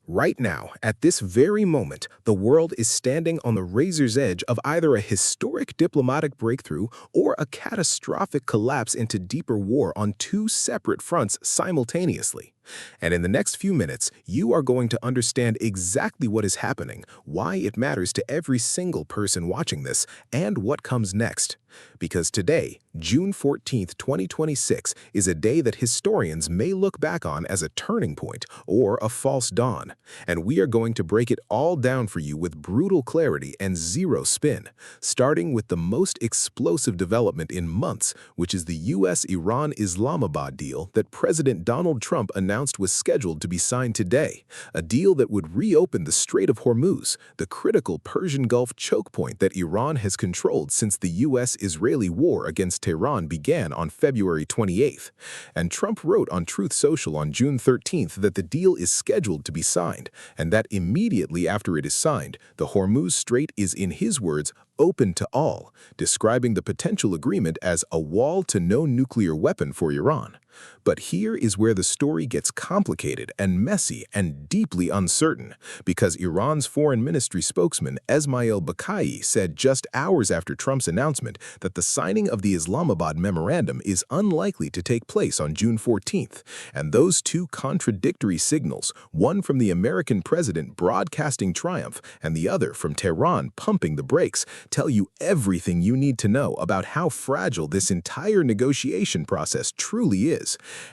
Right now, at this very moment, the world is standing on the razor's edge of either a historic diplomatic breakthrough or a catastrophic collapse into deeper war on two separate fronts simultaneously. And in the next few minutes, you are going to understand exactly what is happening, why it matters to every single person watching this, and what comes next. Because today, June 14th, 2026, is a day that historians may look back on as a turning point or a false dawn. And we are going to break it all down for you with brutal clarity and zero spin, starting with the most explosive development in months, which is the US-Iran Islamabad deal that President Donald Trump announced was scheduled to be signed today, a deal that would reopen the Strait of Hormuz, the critical Persian Gulf choke point that Iran has controlled since the US-Israeli war against Tehran began on February 28th. And Trump wrote on Truth Social on June 13th that the deal is scheduled to be signed, and that immediately after it is signed, the Hormuz Strait is, in his words, open to all, describing the potential agreement as a wall to no nuclear weapon for Iran. But here is where the story gets complicated and messy and deeply uncertain, because Iran's foreign ministry spokesman Esmail Bakai said just hours after Trump's announcement that the signing of the Islamabad memorandum is unlikely to take place on June 14th. And those two contradictory signals, one from the American president broadcasting triumph and the other from Tehran pumping the brakes, tell you everything you need to know about how fragile this entire negotiation process truly is.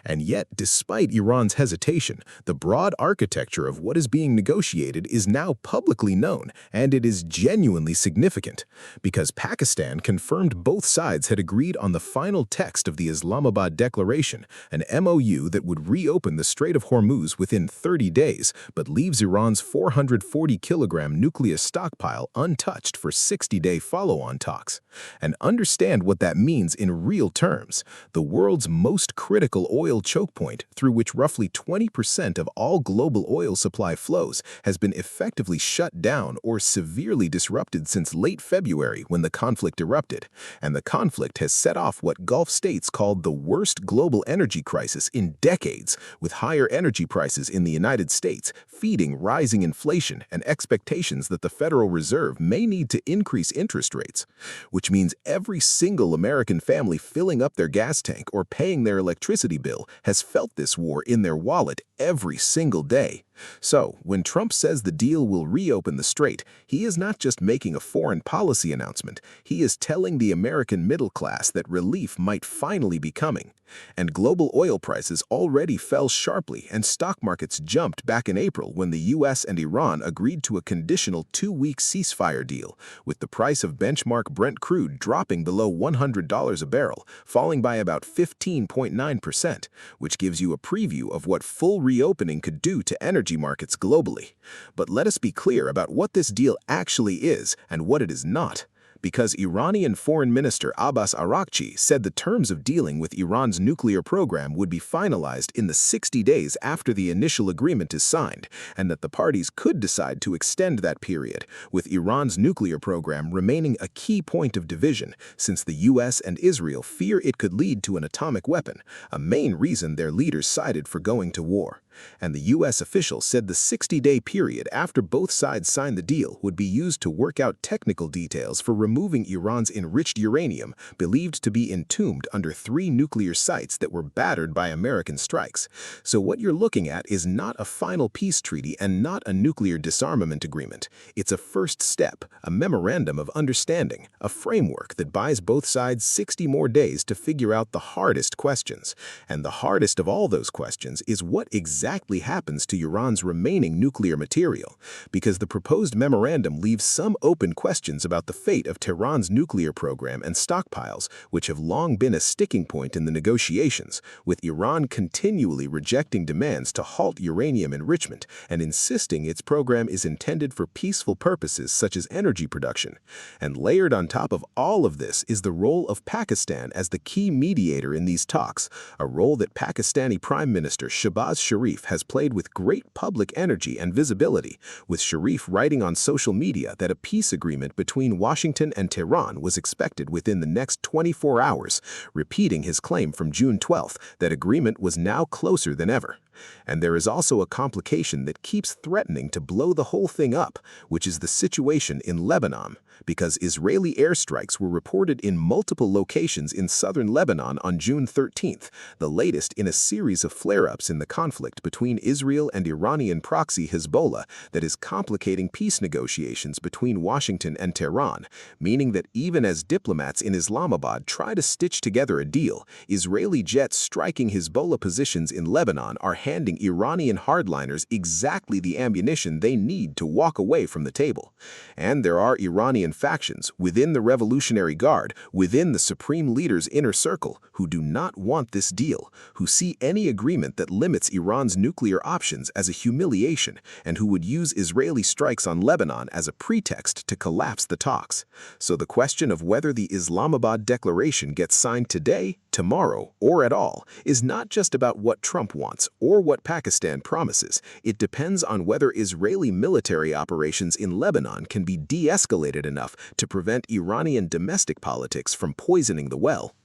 And yet, despite Iran's hesitation, the broad architecture of what is being negotiated is now publicly known, and it is genuinely significant, because Pakistan confirmed both sides had agreed on the final text of the Islamabad Declaration, an MOU that would reopen the Strait of Hormuz within 30 days, but leaves Iran's 440-kilogram nuclear stockpile untouched for 60-day follow-on talks. And understand what that means in real terms. The world's most critical oil choke point, through which roughly 20% of all global oil supply flows, has been effectively shut down or severely disrupted since late February when the conflict erupted. And the conflict has set off what Gulf states called the worst global energy crisis in decades, with higher energy prices in the United States feeding rising inflation and expectations that the Federal Reserve may need to increase interest rates, which means every single American family filling up their gas tank or paying their electricity bill has felt this war in their wallet every single day. So, when Trump says the deal will reopen the strait, he is not just making a foreign policy announcement, he is telling the American middle class that relief might finally be coming. And global oil prices already fell sharply, and stock markets jumped back in April when the US and Iran agreed to a conditional 2-week ceasefire deal, with the price of benchmark Brent crude dropping below $100 a barrel, falling by about 15.9%, which gives you a preview of what full reopening could do to energy markets globally. But let us be clear about what this deal actually is and what it is not. Because Iranian Foreign Minister Abbas Araghchi said the terms of dealing with Iran's nuclear program would be finalized in the 60 days after the initial agreement is signed, and that the parties could decide to extend that period, with Iran's nuclear program remaining a key point of division, since the US and Israel fear it could lead to an atomic weapon, a main reason their leaders sided for going to war. And the US official said the 60-day period after both sides signed the deal would be used to work out technical details for removing Iran's enriched uranium, believed to be entombed under 3 nuclear sites that were battered by American strikes. So what you're looking at is not a final peace treaty and not a nuclear disarmament agreement. It's a first step, a memorandum of understanding, a framework that buys both sides 60 more days to figure out the hardest questions. And the hardest of all those questions is what exactly happens to Iran's remaining nuclear material, because the proposed memorandum leaves some open questions about the fate of Tehran's nuclear program and stockpiles, which have long been a sticking point in the negotiations, with Iran continually rejecting demands to halt uranium enrichment and insisting its program is intended for peaceful purposes such as energy production. And layered on top of all of this is the role of Pakistan as the key mediator in these talks, a role that Pakistani Prime Minister Shehbaz Sharif has played with great public energy and visibility, with Sharif writing on social media that a peace agreement between Washington and Tehran was expected within the next 24 hours, repeating his claim from June 12th that agreement was now closer than ever. And there is also a complication that keeps threatening to blow the whole thing up, which is the situation in Lebanon, because Israeli airstrikes were reported in multiple locations in southern Lebanon on June 13th, the latest in a series of flare-ups in the conflict between Israel and Iranian proxy Hezbollah that is complicating peace negotiations between Washington and Tehran, meaning that even as diplomats in Islamabad try to stitch together a deal, Israeli jets striking Hezbollah positions in Lebanon are handing Iranian hardliners exactly the ammunition they need to walk away from the table. And there are Iranian factions within the Revolutionary Guard, within the supreme leader's inner circle, who do not want this deal, who see any agreement that limits Iran's nuclear options as a humiliation, and who would use Israeli strikes on Lebanon as a pretext to collapse the talks. So the question of whether the Islamabad Declaration gets signed today, tomorrow, or at all is not just about what Trump wants or what Pakistan promises. It depends on whether Israeli military operations in Lebanon can be de-escalated enough to prevent Iranian domestic politics from poisoning the well.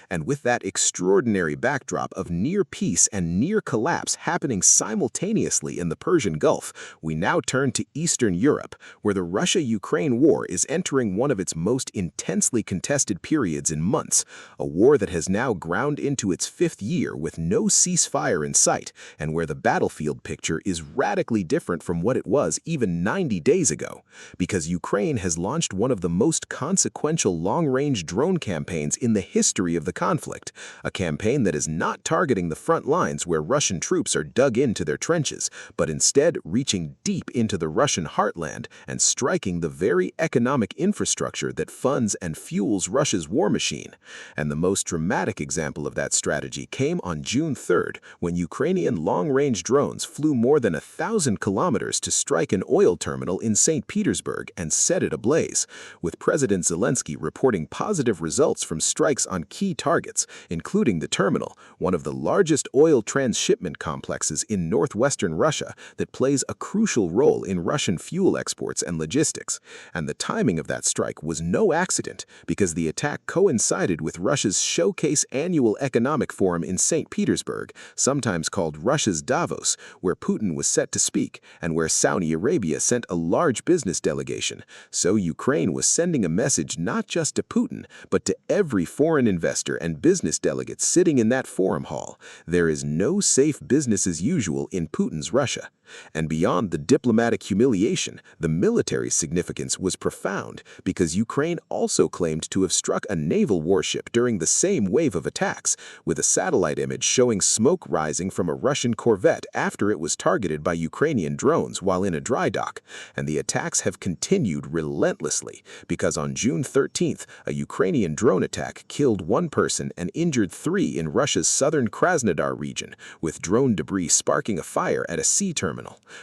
And with that extraordinary backdrop of near peace and near collapse happening simultaneously in the Persian Gulf, we now turn to Eastern Europe, where the Russia-Ukraine war is entering one of its most intensely contested periods in months, a war that has now ground into its fifth year with no ceasefire in sight, and where the battlefield picture is radically different from what it was even 90 days ago, because Ukraine has launched one of the most consequential long-range drone campaigns in the history of the conflict, a campaign that is not targeting the front lines where Russian troops are dug into their trenches, but instead reaching deep into the Russian heartland and striking the very economic infrastructure that funds and fuels Russia's war machine. And the most dramatic example of that strategy came on June 3rd, when Ukrainian long-range drones flew more than 1,000 kilometers to strike an oil terminal in St. Petersburg and set it ablaze, with President Zelensky reporting positive results from strikes on key targets, including the terminal, one of the largest oil transshipment complexes in northwestern Russia that plays a crucial role in Russian fuel exports and logistics. And the timing of that strike was no accident, because the attack coincided with Russia's showcase annual economic forum in St. Petersburg, sometimes called Russia's Davos, where Putin was set to speak and where Saudi Arabia sent a large business delegation. So Ukraine was sending a message not just to Putin, but to every foreign investor and business delegates sitting in that forum hall. There is no safe business as usual in Putin's Russia. And beyond the diplomatic humiliation, the military significance was profound, because Ukraine also claimed to have struck a naval warship during the same wave of attacks, with a satellite image showing smoke rising from a Russian corvette after it was targeted by Ukrainian drones while in a dry dock. And the attacks have continued relentlessly, because on June 13th, a Ukrainian drone attack killed one person and injured 3 in Russia's southern Krasnodar region, with drone debris sparking a fire at a sea terminal,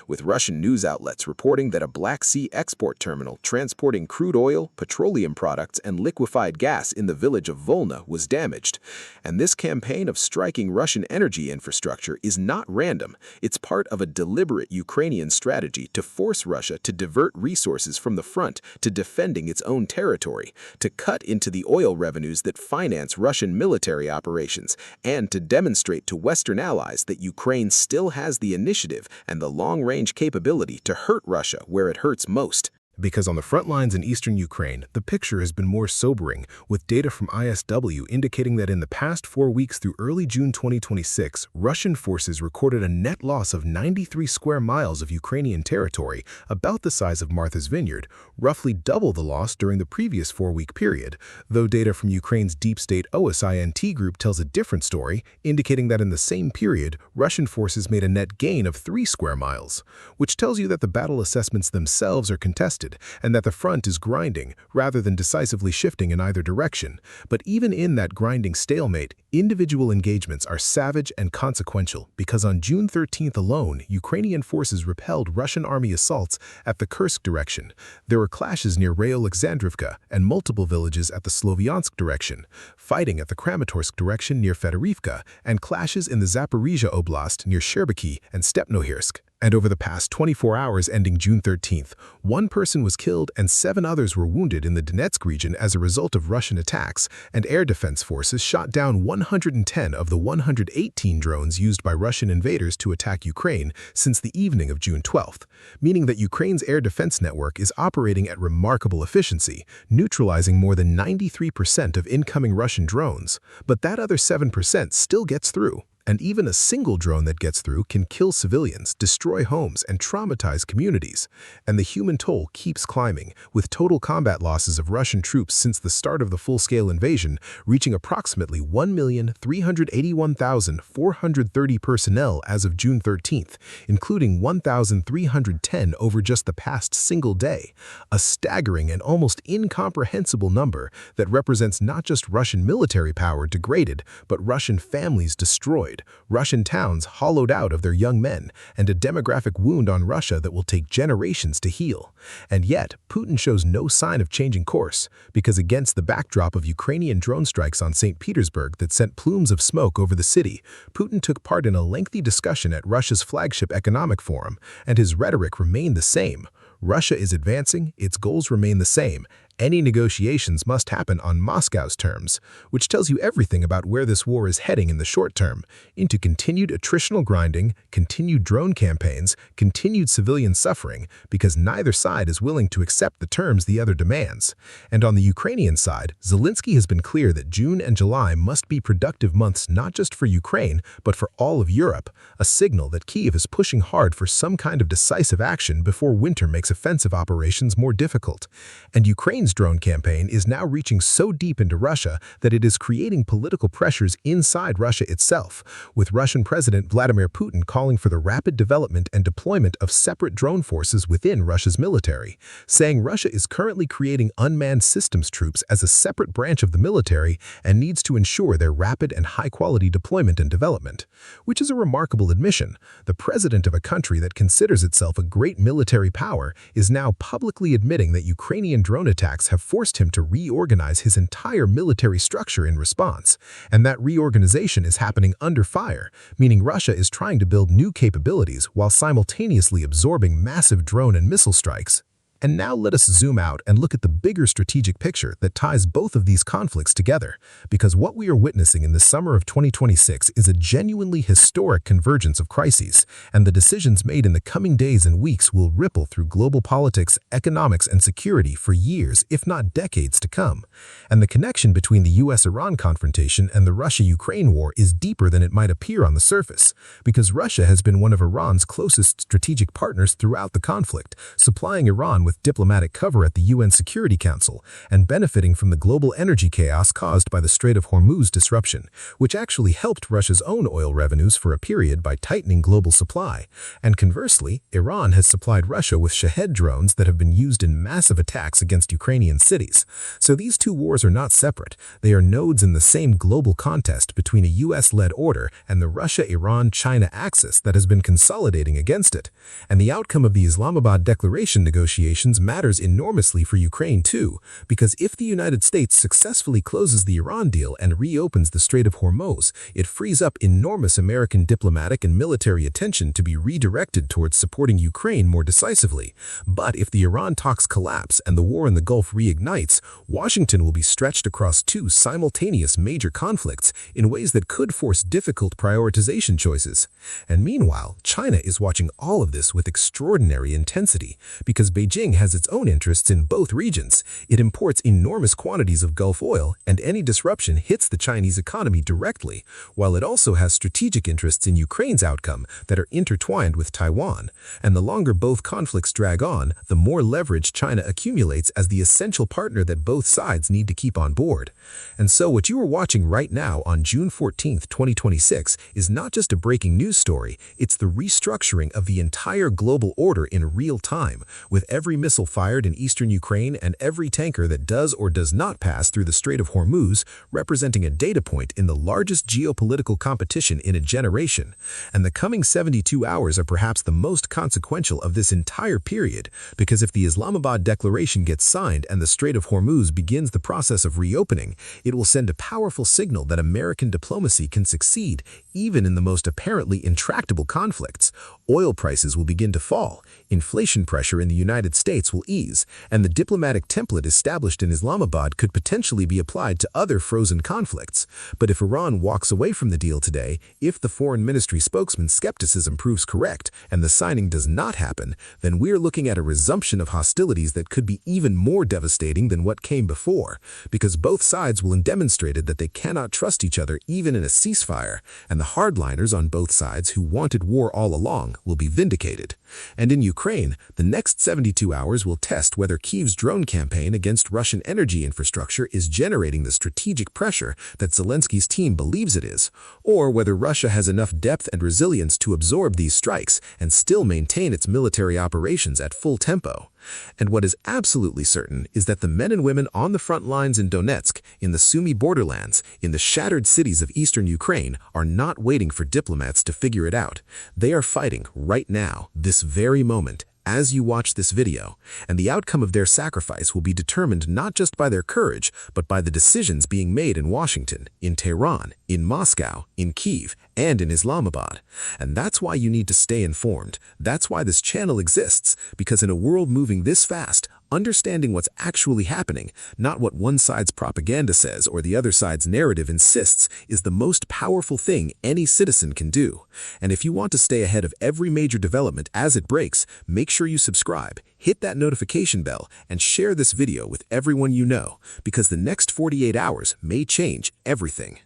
with Russian news outlets reporting that a Black Sea export terminal transporting crude oil, petroleum products, and liquefied gas in the village of Volna was damaged. And this campaign of striking Russian energy infrastructure is not random. It's part of a deliberate Ukrainian strategy to force Russia to divert resources from the front to defending its own territory, to cut into the oil revenues that finance Russian military operations, and to demonstrate to Western allies that Ukraine still has the initiative and the long-range capability to hurt Russia where it hurts most. Because on the front lines in eastern Ukraine, the picture has been more sobering, with data from ISW indicating that in the past 4 weeks through early June 2026, Russian forces recorded a net loss of 93 square miles of Ukrainian territory, about the size of Martha's Vineyard, roughly double the loss during the previous 4-week period, though data from Ukraine's deep state OSINT group tells a different story, indicating that in the same period, Russian forces made a net gain of 3 square miles, which tells you that the battle assessments themselves are contested, and that the front is grinding rather than decisively shifting in either direction. But even in that grinding stalemate, individual engagements are savage and consequential, because on June 13th alone, Ukrainian forces repelled Russian army assaults at the Kursk direction. There were clashes near Alexandrivka and multiple villages at the Slovyansk direction, fighting at the Kramatorsk direction near Fedorivka, and clashes in the Zaporizhzhia Oblast near Sherbaki and Stepnohirsk. And over the past 24 hours ending June 13th, one person was killed and 7 others were wounded in the Donetsk region as a result of Russian attacks, and air defense forces shot down 110 of the 118 drones used by Russian invaders to attack Ukraine since the evening of June 12th, meaning that Ukraine's air defense network is operating at remarkable efficiency, neutralizing more than 93% of incoming Russian drones. But that other 7% still gets through. And even a single drone that gets through can kill civilians, destroy homes, and traumatize communities. And the human toll keeps climbing, with total combat losses of Russian troops since the start of the full-scale invasion reaching approximately 1,381,430 personnel as of June 13th, including 1,310 over just the past single day. A staggering and almost incomprehensible number that represents not just Russian military power degraded, but Russian families destroyed, Russian towns hollowed out of their young men, and a demographic wound on Russia that will take generations to heal. And yet, Putin shows no sign of changing course, because against the backdrop of Ukrainian drone strikes on St. Petersburg that sent plumes of smoke over the city, Putin took part in a lengthy discussion at Russia's flagship economic forum, and his rhetoric remained the same. Russia is advancing, its goals remain the same. Any negotiations must happen on Moscow's terms, which tells you everything about where this war is heading in the short term, into continued attritional grinding, continued drone campaigns, continued civilian suffering, because neither side is willing to accept the terms the other demands. And on the Ukrainian side, Zelensky has been clear that June and July must be productive months not just for Ukraine, but for all of Europe, a signal that Kyiv is pushing hard for some kind of decisive action before winter makes offensive operations more difficult. And Ukraine's drone campaign is now reaching so deep into Russia that it is creating political pressures inside Russia itself, with Russian President Vladimir Putin calling for the rapid development and deployment of separate drone forces within Russia's military, saying Russia is currently creating unmanned systems troops as a separate branch of the military and needs to ensure their rapid and high-quality deployment and development. Which is a remarkable admission. The president of a country that considers itself a great military power is now publicly admitting that Ukrainian drone attacks have forced him to reorganize his entire military structure in response, and that reorganization is happening under fire, meaning Russia is trying to build new capabilities while simultaneously absorbing massive drone and missile strikes. And now let us zoom out and look at the bigger strategic picture that ties both of these conflicts together, because what we are witnessing in the summer of 2026 is a genuinely historic convergence of crises, and the decisions made in the coming days and weeks will ripple through global politics, economics, and security for years, if not decades to come. And the connection between the US-Iran confrontation and the Russia-Ukraine war is deeper than it might appear on the surface, because Russia has been one of Iran's closest strategic partners throughout the conflict, supplying Iran with diplomatic cover at the UN Security Council and benefiting from the global energy chaos caused by the Strait of Hormuz disruption, which actually helped Russia's own oil revenues for a period by tightening global supply. And conversely, Iran has supplied Russia with Shahed drones that have been used in massive attacks against Ukrainian cities. So these two wars are not separate. They are nodes in the same global contest between a US-led order and the Russia-Iran-China axis that has been consolidating against it. And the outcome of the Islamabad Declaration negotiations matters enormously for Ukraine too, because if the United States successfully closes the Iran deal and reopens the Strait of Hormuz, it frees up enormous American diplomatic and military attention to be redirected towards supporting Ukraine more decisively. But if the Iran talks collapse and the war in the Gulf reignites, Washington will be stretched across two simultaneous major conflicts in ways that could force difficult prioritization choices. And meanwhile, China is watching all of this with extraordinary intensity, because Beijing has its own interests in both regions. It imports enormous quantities of Gulf oil, and any disruption hits the Chinese economy directly, while it also has strategic interests in Ukraine's outcome that are intertwined with Taiwan. And the longer both conflicts drag on, the more leverage China accumulates as the essential partner that both sides need to keep on board. And so what you are watching right now on June 14, 2026 is not just a breaking news story, it's the restructuring of the entire global order in real time, with every every missile fired in eastern Ukraine and every tanker that does or does not pass through the Strait of Hormuz, representing a data point in the largest geopolitical competition in a generation. And the coming 72 hours are perhaps the most consequential of this entire period, because if the Islamabad Declaration gets signed and the Strait of Hormuz begins the process of reopening, it will send a powerful signal that American diplomacy can succeed even in the most apparently intractable conflicts. Oil prices will begin to fall, inflation pressure in the United States will ease, and the diplomatic template established in Islamabad could potentially be applied to other frozen conflicts. But if Iran walks away from the deal today, if the foreign ministry spokesman's skepticism proves correct and the signing does not happen, then we're looking at a resumption of hostilities that could be even more devastating than what came before, because both sides will have demonstrated that they cannot trust each other even in a ceasefire, and the hardliners on both sides who wanted war all along will be vindicated. And in Ukraine, the next 72 hours will test whether Kyiv's drone campaign against Russian energy infrastructure is generating the strategic pressure that Zelensky's team believes it is, or whether Russia has enough depth and resilience to absorb these strikes and still maintain its military operations at full tempo. And what is absolutely certain is that the men and women on the front lines in Donetsk, in the Sumy borderlands, in the shattered cities of eastern Ukraine, are not waiting for diplomats to figure it out. They are fighting right now, this very moment, as you watch this video, and the outcome of their sacrifice will be determined not just by their courage, but by the decisions being made in Washington, in Tehran, in Moscow, in Kyiv, and in Islamabad. And that's why you need to stay informed. That's why this channel exists, because in a world moving this fast, understanding what's actually happening, not what one side's propaganda says or the other side's narrative insists, is the most powerful thing any citizen can do. And if you want to stay ahead of every major development as it breaks, make sure you subscribe, hit that notification bell, and share this video with everyone you know, because the next 48 hours may change everything.